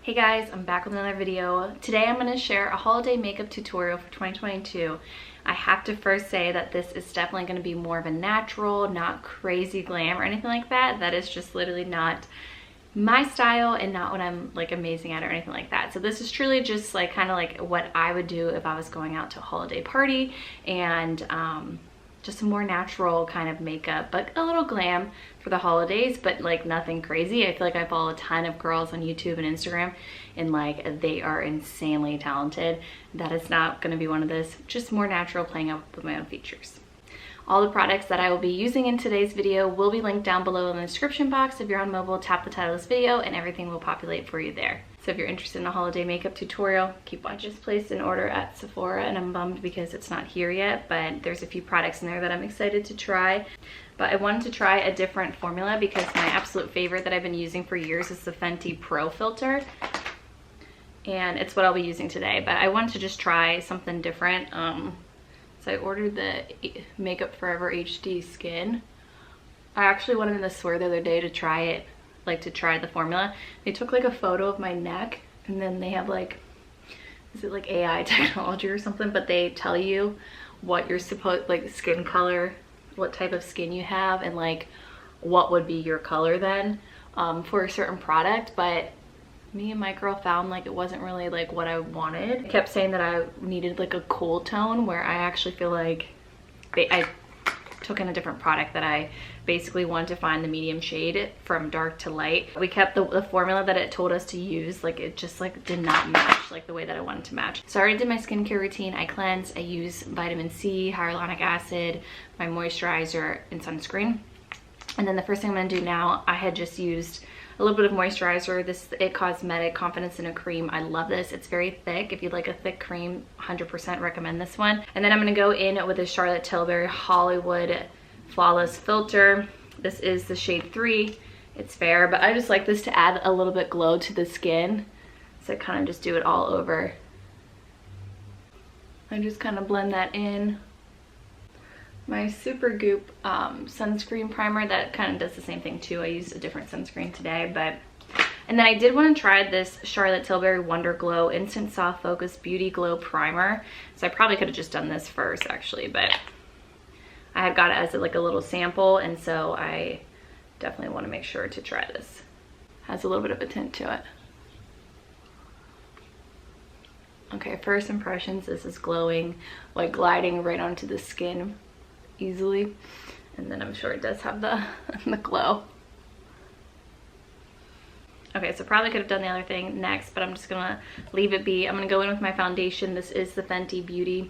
Hey guys, I'm back with another video. Today I'm going to share a holiday makeup tutorial for 2022. I have to first say that this is definitely going to be more of a natural, not crazy glam or anything like that. That is just literally not my style and not what I'm like amazing at or anything like that. So this is truly just like kind of like what I would do if I was going out to a holiday party, and just a more natural kind of makeup, but a little glam for the holidays, but like nothing crazy. I feel like I follow a ton of girls on YouTube and Instagram, and like they are insanely talented. That is not going to be one of this, just more natural, playing up with my own features. All the products that I will be using in today's video will be linked down below in the description box. If you're on mobile, tap the title of this video and everything will populate for you there. So if you're interested in a holiday makeup tutorial, keep watching. I just placed an order at Sephora and I'm bummed because it's not here yet, but there's a few products in there that I'm excited to try. But I wanted to try a different formula because my absolute favorite that I've been using for years is the Fenty Pro Filter. And it's what I'll be using today, but I wanted to just try something different. So I ordered the Makeup Forever HD Skin. I actually went in the store the other day to try it, like to try the formula. They took like a photo of my neck, and then they have like, is it like AI technology or something? But they tell you what you're supposed, like skin color, what type of skin you have, and like what would be your color then for a certain product. But me and my girl found like it wasn't really like what I wanted. I kept saying that I needed like a cool tone, where I actually feel like I took in a different product that I basically wanted to find the medium shade from dark to light. We kept the formula that it told us to use. Like it just like did not match like the way that I wanted to match. So I already did my skincare routine. I cleanse, I use vitamin C, hyaluronic acid, my moisturizer and sunscreen. And then the first thing I'm gonna do now, I had just used a little bit of moisturizer. This is It Cosmetic Confidence in a Cream. I love this. It's very thick. If you'd like a thick cream, 100% recommend this one. And then I'm gonna go in with the Charlotte Tilbury Hollywood Flawless Filter. This is the shade 3. It's fair, but I just like this to add a little bit glow to the skin. So I kind of just do it all over. I just kind of blend that in. My Super Goop sunscreen primer, that kind of does the same thing too. I used a different sunscreen today, and then I did want to try this Charlotte Tilbury Wonder Glow Instant Soft Focus Beauty Glow Primer. So I probably could have just done this first actually, but I had got it as like a little sample, and so I definitely want to make sure to try this. Has a little bit of a tint to it. Okay, first impressions, this is glowing, like gliding right onto the skin easily, and then I'm sure it does have the glow. Okay, so probably could have done the other thing next, but I'm just gonna leave it be. I'm gonna go in with my foundation. This is the Fenty Beauty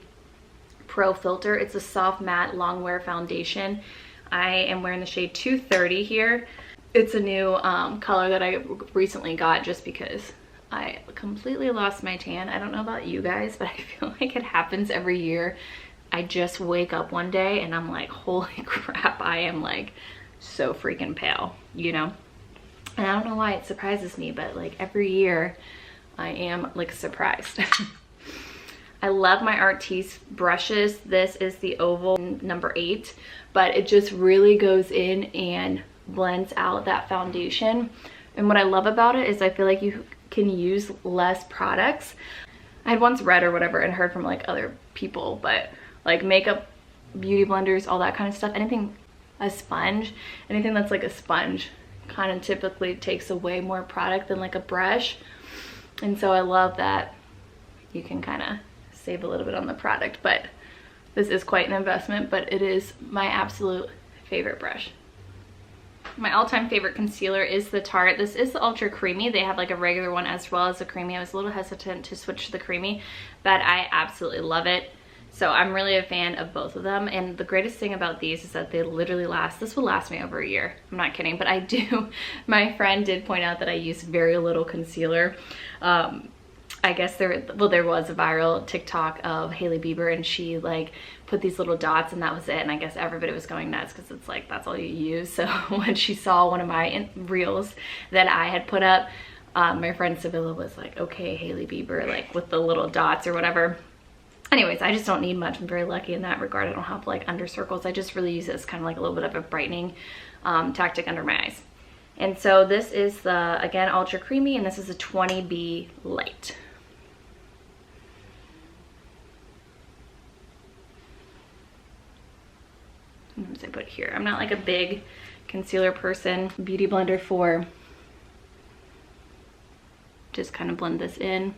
Pro Filter. It's a soft matte long wear foundation. I am wearing the shade 230 here. It's a new color that I recently got just because I completely lost my tan. I don't know about you guys, but I feel like it happens every year. I just wake up one day and I'm like, holy crap, I am like so freaking pale, you know? And I don't know why it surprises me, but like every year I am like surprised. I love my Artis brushes. This is the oval number 8, but it just really goes in and blends out that foundation. And what I love about it is I feel like you can use less products. I had once read or whatever and heard from like other people, but like makeup, beauty blenders, all that kind of stuff, anything that's like a sponge kind of typically takes away more product than like a brush. And so I love that you can kind of save a little bit on the product, but this is quite an investment, but it is my absolute favorite brush. My all-time favorite concealer is the Tarte. This is the Ultra Creamy. They have like a regular one as well as a creamy. I was a little hesitant to switch to the creamy, but I absolutely love it. So I'm really a fan of both of them, and the greatest thing about these is that they literally last. This will last me over a year. I'm not kidding, but I do. My friend did point out that I use very little concealer. I guess there was a viral TikTok of Hailey Bieber, and she like put these little dots and that was it, and I guess everybody was going nuts because it's like that's all you use. So when she saw one of my reels that I had put up, my friend Sevilla was like, okay, Hailey Bieber, like with the little dots or whatever. Anyways, I just don't need much. I'm very lucky in that regard. I don't have like under circles. I just really use it as kind of like a little bit of a brightening tactic under my eyes. And so this is the, again, Ultra Creamy, and this is a 20B Light. Sometimes I put here. I'm not like a big concealer person. Beauty blender for just kind of blend this in.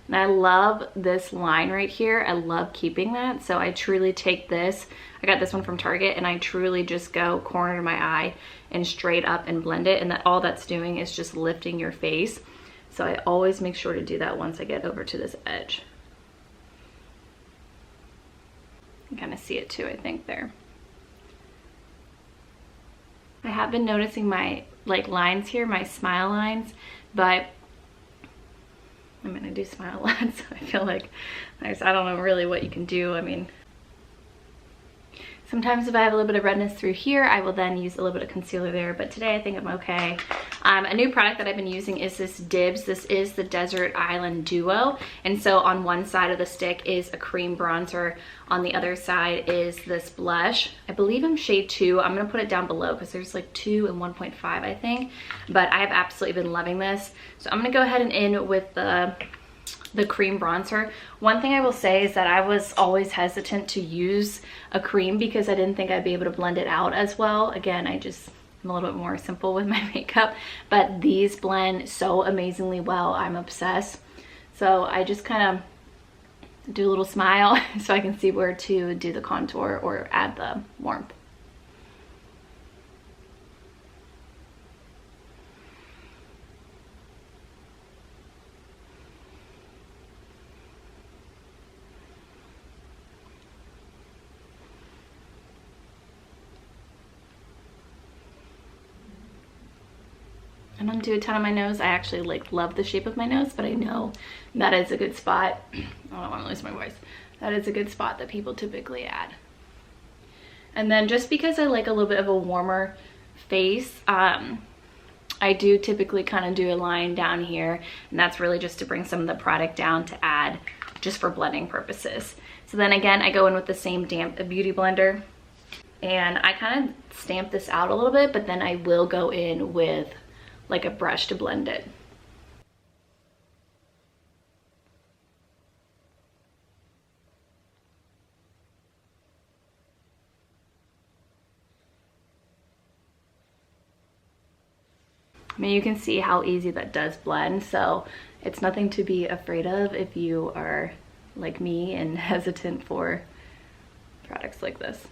And I love this line right here. I love keeping that. So I truly take this. I got this one from Target, and I truly just go corner to my eye and straight up and blend it. And that all that's doing is just lifting your face. So I always make sure to do that once I get over to this edge. You can kind of see it too, I think, there. I have been noticing my like lines here, my smile lines, but I mean, I do smile a lot, so I feel like I don't know really what you can do. I mean, sometimes if I have a little bit of redness through here, I will then use a little bit of concealer there, but today I think I'm okay. A new product that I've been using is this Dibs. This is the Desert Island Duo, and so on one side of the stick is a cream bronzer, on the other side is this blush. I believe I'm shade 2. I'm gonna put it down below because there's like 2 and 1.5, I think, but I have absolutely been loving this. So I'm gonna go ahead and in with the cream bronzer. One thing I will say is that I was always hesitant to use a cream because I didn't think I'd be able to blend it out as well. Again, I'm a little bit more simple with my makeup, but these blend so amazingly well. I'm obsessed. So I just kind of do a little smile so I can see where to do the contour or add the warmth. I don't do a ton on my nose. I actually like love the shape of my nose, but I know that is a good spot. I don't want to lose my voice. That is a good spot that people typically add. And then just because I like a little bit of a warmer face, I do typically kind of do a line down here, and that's really just to bring some of the product down to add just for blending purposes. So then again, I go in with the same damp beauty blender, and I kind of stamp this out a little bit, but then I will go in with like a brush to blend it. I mean, you can see how easy that does blend, so it's nothing to be afraid of if you are like me and hesitant for products like this.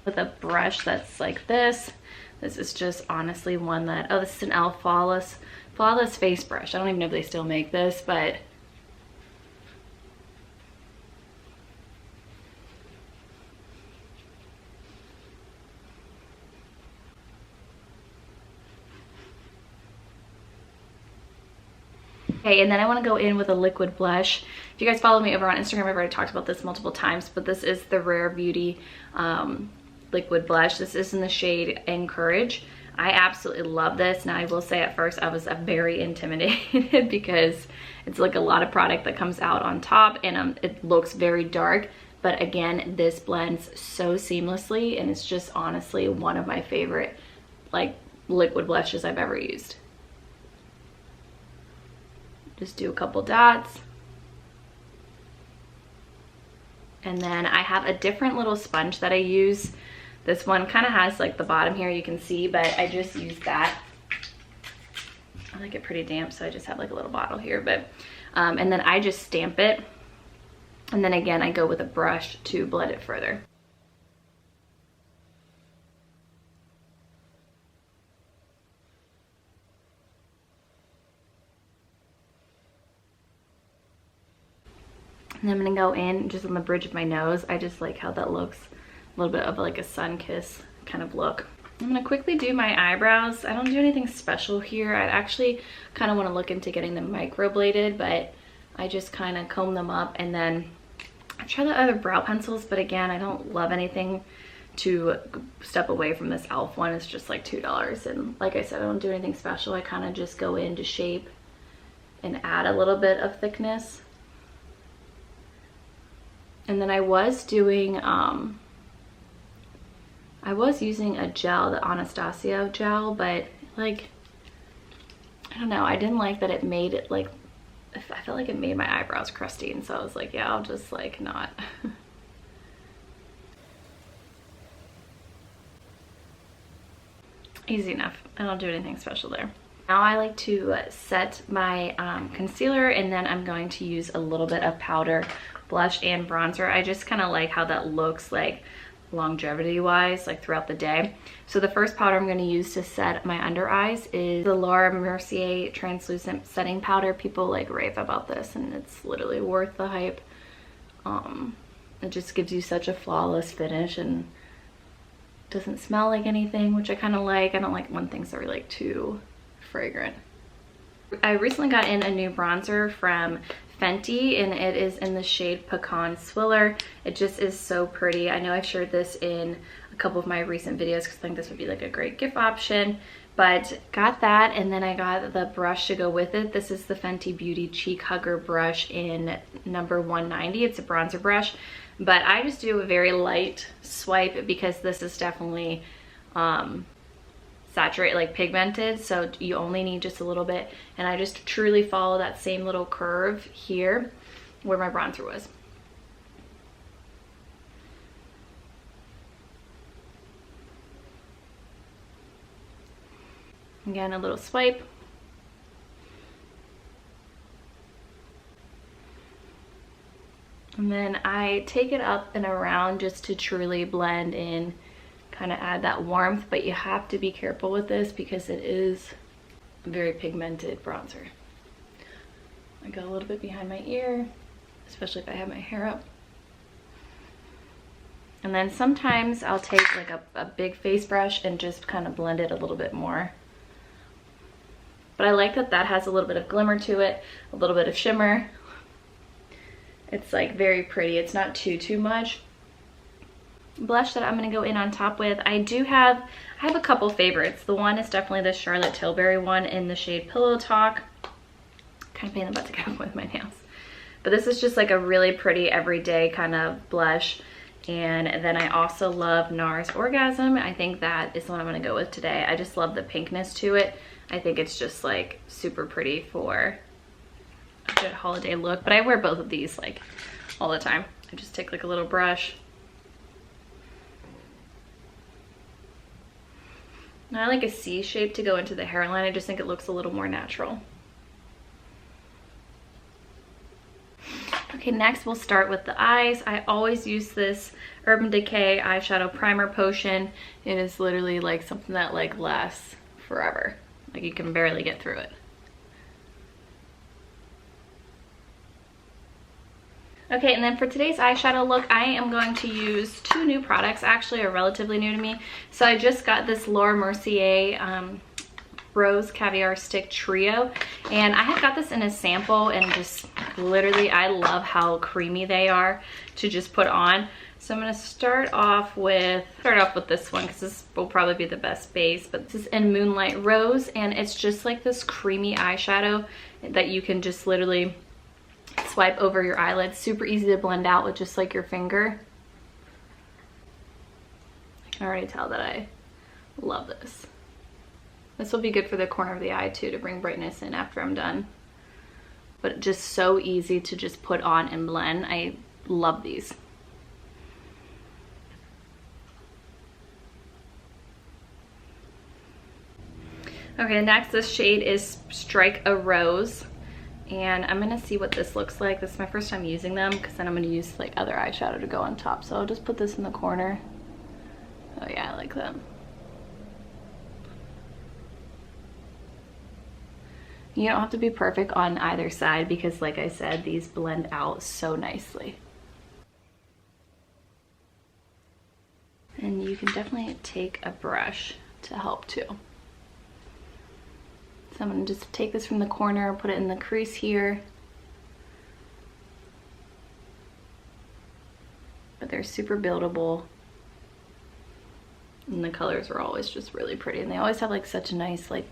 With a brush that's like this is just honestly one that, oh, this is an e.l.f. Flawless face brush. I don't even know if they still make this, but okay, and then I want to go in with a liquid blush. If you guys follow me over on Instagram, I've already talked about this multiple times, but this is the Rare Beauty liquid blush. This is in the shade Encourage. I absolutely love this. Now I will say at first I was very intimidated because it's like a lot of product that comes out on top, and it looks very dark, but again, this blends so seamlessly, and it's just honestly one of my favorite like liquid blushes I've ever used. Just do a couple dots. And then I have a different little sponge that I use. This one kind of has like the bottom here, you can see, but I just use that. I like it pretty damp, so I just have like a little bottle here, but and then I just stamp it, and then again I go with a brush to blend it further. And I'm gonna go in just on the bridge of my nose. I just like how that looks. A little bit of like a sun kiss kind of look. I'm gonna quickly do my eyebrows. I don't do anything special here. I actually kind of want to look into getting them microbladed, but I just kind of comb them up, and then I try the other brow pencils, but again, I don't love anything to step away from this e.l.f. one. It's just like $2, and like I said, I don't do anything special. I kind of just go into shape and add a little bit of thickness. And then I was doing, I was using a gel, the Anastasia gel, but like, I don't know, I didn't like that it made it like, I felt like it made my eyebrows crusty, and so I was like, yeah, I'll just like not. Easy enough. I don't do anything special there. Now I like to set my concealer, and then I'm going to use a little bit of powder, blush, and bronzer. I just kind of like how that looks like longevity wise, like throughout the day. So the first powder I'm going to use to set my under eyes is the Laura Mercier translucent setting powder. People like rave about this, and it's literally worth the hype. It just gives you such a flawless finish and doesn't smell like anything, which I kind of like. I don't like when things are like too fragrant. I recently got in a new bronzer from Fenty, and it is in the shade Pecan Swiller. It just is so pretty. I know I've shared this in a couple of my recent videos because I think this would be like a great gift option, but got that, and then I got the brush to go with it. This is the Fenty Beauty Cheek Hugger brush in number 190. It's a bronzer brush, but I just do a very light swipe because this is definitely saturated, like pigmented, so you only need just a little bit, and I just truly follow that same little curve here where my bronzer was. Again, a little swipe. And then I take it up and around just to truly blend in, kind of add that warmth, but you have to be careful with this because it is a very pigmented bronzer. I go a little bit behind my ear, especially if I have my hair up. And then sometimes I'll take like a big face brush and just kind of blend it a little bit more. But I like that that has a little bit of glimmer to it, a little bit of shimmer. It's like very pretty. It's not too much. Blush that I'm going to go in on top with, I have a couple favorites. The one is definitely the Charlotte Tilbury one in the shade Pillow Talk. Kind of pain in the butt to get up with my nails. But this is just like a really pretty everyday kind of blush. And then I also love NARS Orgasm. I think that is the one I'm going to go with today. I just love the pinkness to it. I think it's just like super pretty for a good holiday look. But I wear both of these like all the time. I just take like a little brush. Now I like a C shape to go into the hairline. I just think it looks a little more natural. Okay, next we'll start with the eyes. I always use this Urban Decay eyeshadow primer potion. It is literally like something that like lasts forever. Like you can barely get through it. Okay, and then for today's eyeshadow look, I am going to use two new products, actually are relatively new to me. So I just got this Laura Mercier Rose Caviar Stick Trio, and I had got this in a sample, and just literally I love how creamy they are to just put on. So I'm going to start off with this one because this will probably be the best base, but this is in Moonlight Rose, and it's just like this creamy eyeshadow that you can just literally swipe over your eyelids. Super easy to blend out with just like your finger. I can already tell that I love this. This will be good for the corner of the eye too, to bring brightness in after I'm done. But just so easy to just put on and blend. I love these. Okay, next this shade is Strike a Rose. And I'm gonna see what this looks like. This is my first time using them because then I'm gonna use like other eyeshadow to go on top. So I'll just put this in the corner. Oh yeah, I like that. You don't have to be perfect on either side because like I said, these blend out so nicely. And you can definitely take a brush to help too. So I'm going to just take this from the corner, put it in the crease here. But they're super buildable. And the colors are always just really pretty. And they always have like such a nice, like,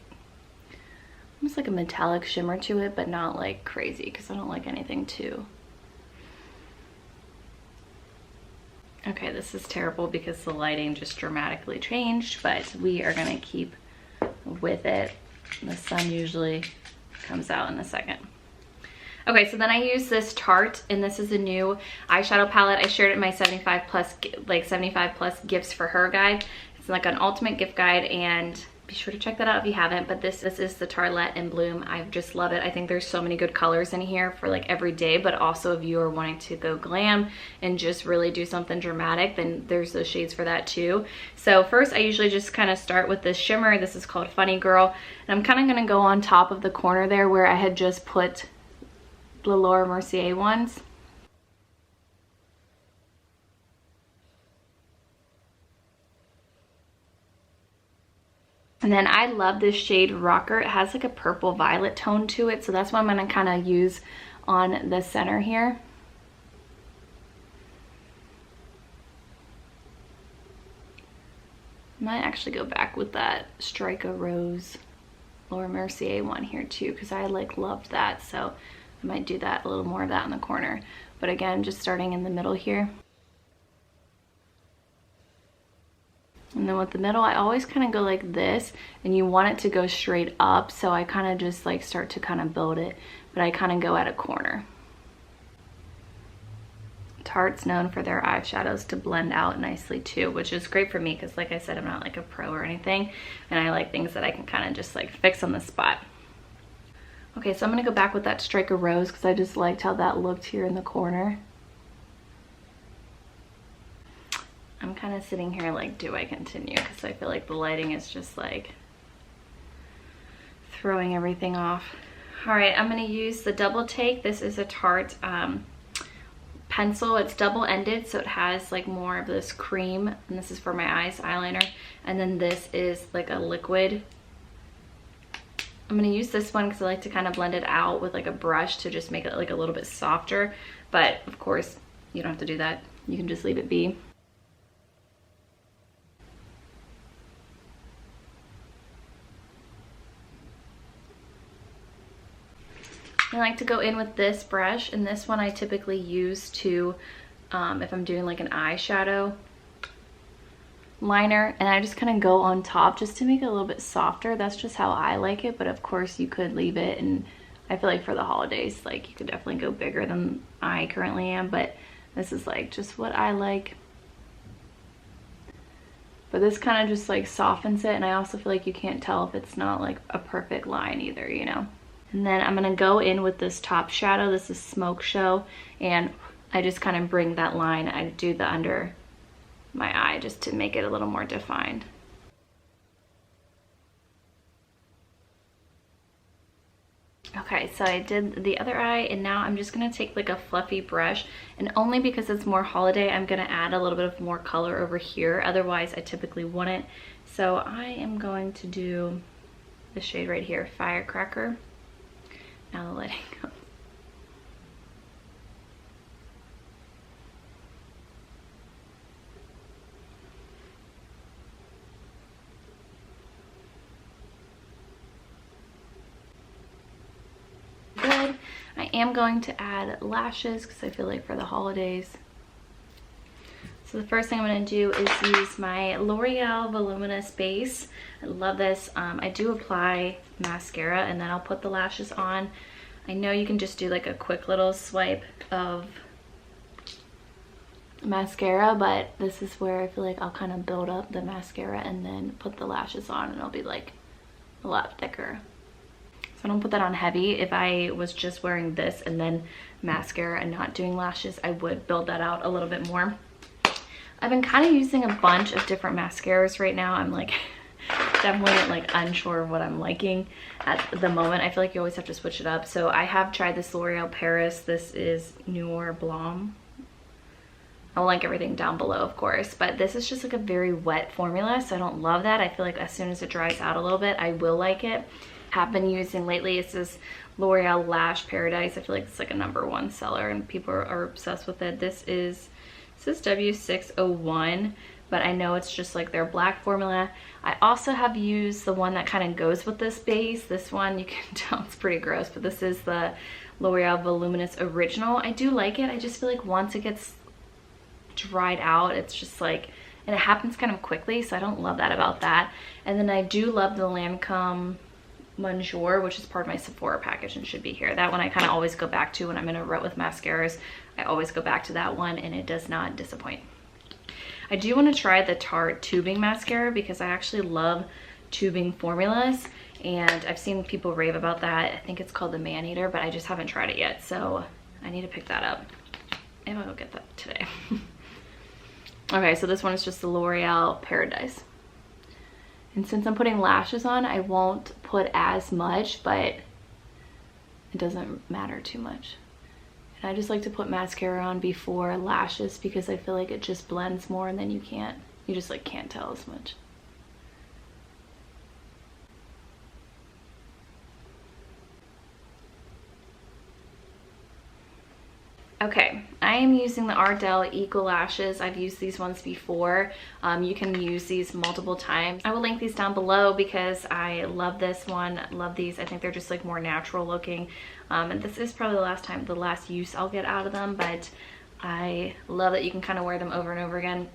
almost like a metallic shimmer to it, but not like crazy because I don't like anything too Okay, this is terrible because the lighting just dramatically changed, but we are gonna keep with it. The sun usually comes out in a second. Okay, so then I use this Tarte, and this is a new eyeshadow palette. I shared it in my 75 plus gifts for her guide. It's like an ultimate gift guide, and be sure to check that out if you haven't. But this is the Tartelette in Bloom. I just love it. I think there's so many good colors in here for like every day, but also if you are wanting to go glam and just really do something dramatic, then there's those shades for that too. So first I usually just kind of start with this shimmer. This is called Funny Girl, and I'm kind of going to go on top of the corner there where I had just put the Laura Mercier ones. And then I love this shade Rocker. It has like a purple violet tone to it, so that's what I'm going to kind of use on the center here. I might actually go back with that Strike a Rose Laura Mercier one here too, because I like loved that, so I might do that, a little more of that in the corner. But again, just starting in the middle here. And then with the middle, I always kind of go like this, and you want it to go straight up, so I kind of just like start to kind of build it, but I kind of go at a corner. Tarte's known for their eyeshadows to blend out nicely too, which is great for me because like I said, I'm not like a pro or anything, and I like things that I can kind of just like fix on the spot. Okay, so I'm gonna go back with that Strike a Rose because I just liked how that looked here in the corner. I'm kind of sitting here like, do I continue? Because I feel like the lighting is just like throwing everything off. All right, I'm gonna use the Double Take. This is a Tarte pencil. It's double-ended, so it has like more of this cream, and this is for my eyes eyeliner, and then this is like a liquid. I'm gonna use this one because I like to kind of blend it out with like a brush to just make it like a little bit softer, but of course you don't have to do that. You can just leave it be. I like to go in with this brush, and this one I typically use to, if I'm doing like an eyeshadow liner, and I just kind of go on top just to make it a little bit softer. That's just how I like it, but of course you could leave it, and I feel like for the holidays, like you could definitely go bigger than I currently am, but this is like just what I like. But this kind of just like softens it, and I also feel like you can't tell if it's not like a perfect line either, you know? And then I'm gonna go in with this top shadow. This is Smoke Show, and I just kind of bring that line. I do the under my eye just to make it a little more defined. Okay, so I did the other eye, and now I'm just gonna take like a fluffy brush, and only because it's more holiday, I'm gonna add a little bit of more color over here. Otherwise, I typically wouldn't. So I am going to do the shade right here, Firecracker. Now the lighting goes. Good. I am going to add lashes because I feel like for the holidays. So the first thing I'm going to do is use my L'Oreal Voluminous Base. I love this. I do apply mascara, and then I'll put the lashes on. I know you can just do like a quick little swipe of mascara, but this is where I feel like I'll kind of build up the mascara and then put the lashes on, and it'll be like a lot thicker. So I don't put that on heavy. If I was just wearing this and then mascara and not doing lashes, I would build that out a little bit more. I've been kind of using a bunch of different mascaras right now. I'm like definitely like unsure of what I'm liking at the moment. I feel like you always have to switch it up. So I have tried this L'Oreal Paris. This is Noir Blanc. I'll link everything down below, of course, but this is just like a very wet formula, so I don't love that. I feel like as soon as it dries out a little bit, I will like it. Have been using lately, it's this L'Oreal Lash Paradise. I feel like it's like a #1 seller and people are obsessed with it. This is W601, but I know it's just like their black formula. I also have used the one that kind of goes with this base. This one, you can tell it's pretty gross, but this is the L'Oreal Voluminous Original. I do like it. I just feel like once it gets dried out. It's just like, and it happens kind of quickly, so I don't love that about that. And then I do love the Lancome Bonjour, which is part of my Sephora package and should be here. That one I kind of always go back to when I'm in a rut with mascaras. I always go back to that one and it does not disappoint. I do want to try the Tarte tubing mascara because I actually love tubing formulas and I've seen people rave about that. I think it's called the Man Eater, but I just haven't tried it yet, so I need to pick that up. Maybe I'll go get that today. Okay, so this one is just the L'Oreal Paradise. And since I'm putting lashes on, I won't put as much, but it doesn't matter too much. And I just like to put mascara on before lashes because I feel like it just blends more and then you just like can't tell as much. Okay, I am using the Ardell Eco Lashes. I've used these ones before. You can use these multiple times. I will link these down below because I love this one, love these. I think they're just like more natural looking. And this is probably the last use I'll get out of them, but I love that you can kind of wear them over and over again.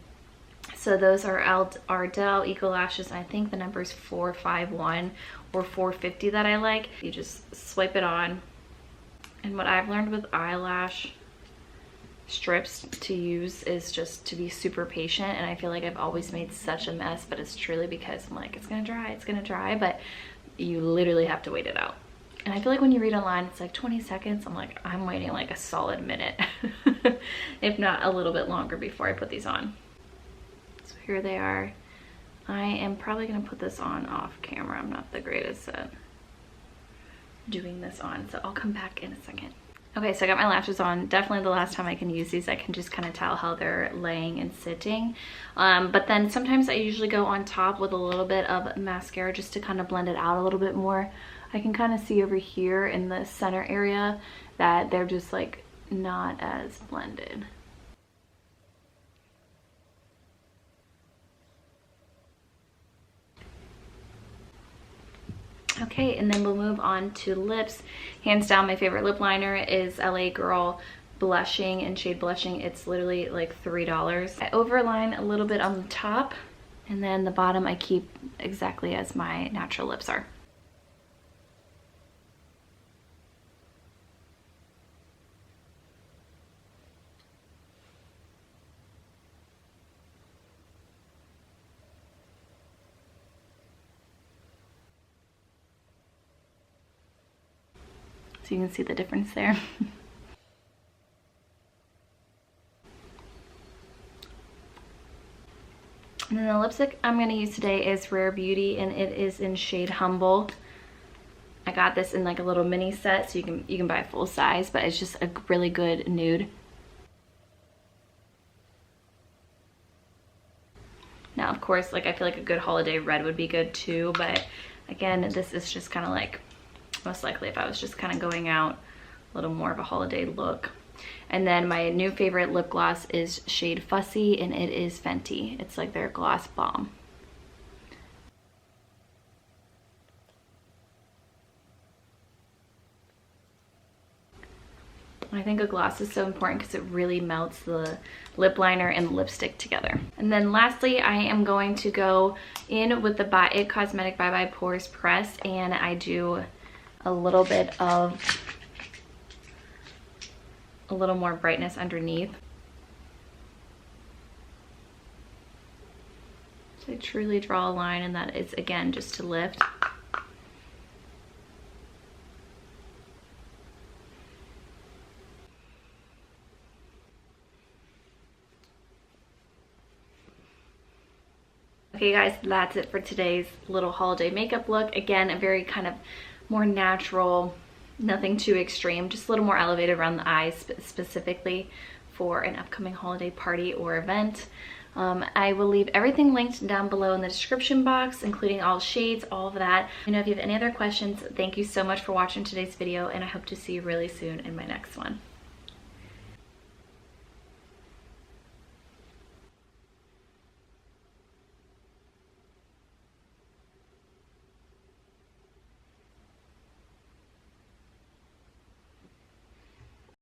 So those are Ardell Eco Lashes. I think the number is 451 or 450 that I like. You just swipe it on. And what I've learned with eyelash strips to use is just to be super patient, and I feel like I've always made such a mess, but it's truly because I'm like, it's gonna dry, but you literally have to wait it out. And I feel like when you read online it's like 20 seconds. I'm like, I'm waiting like a solid minute if not a little bit longer before I put these on. So here they are. I am probably gonna put this on off camera. I'm not the greatest at doing this on, so I'll come back in a second. Okay, so I got my lashes on. Definitely the last time I can use these. I can just kind of tell how they're laying and sitting. But then sometimes I usually go on top with a little bit of mascara just to kind of blend it out a little bit more. I can kind of see over here in the center area that they're just like not as blended. Okay, and then we'll move on to lips. Hands down, my favorite lip liner is LA Girl Blushing in shade Blushing. It's literally like $3. I overline a little bit on the top, and then the bottom I keep exactly as my natural lips are. So you can see the difference there. And then the lipstick I'm going to use today is Rare Beauty, and it is in shade Humble. I got this in like a little mini set, so you can buy full size, but it's just a really good nude. Now, of course, like I feel like a good holiday red would be good too, but again, this is just kind of like most likely if I was just kind of going out a little more of a holiday look. And then my new favorite lip gloss is shade Fussy, and it is Fenty. It's like their gloss bomb. I think a gloss is so important because it really melts the lip liner and lipstick together. And then lastly, I am going to go in with the Tarte Cosmetics Bye Bye Pores Press, and I do a little bit of a little more brightness underneath. So I truly draw a line, and that is again just to lift. Okay guys, that's it for today's little holiday makeup look. Again, a very kind of more natural, nothing too extreme, just a little more elevated around the eyes specifically for an upcoming holiday party or event. I will leave everything linked down below in the description box, including all shades, all of that. You know, if you have any other questions, thank you so much for watching today's video, and I hope to see you really soon in my next one.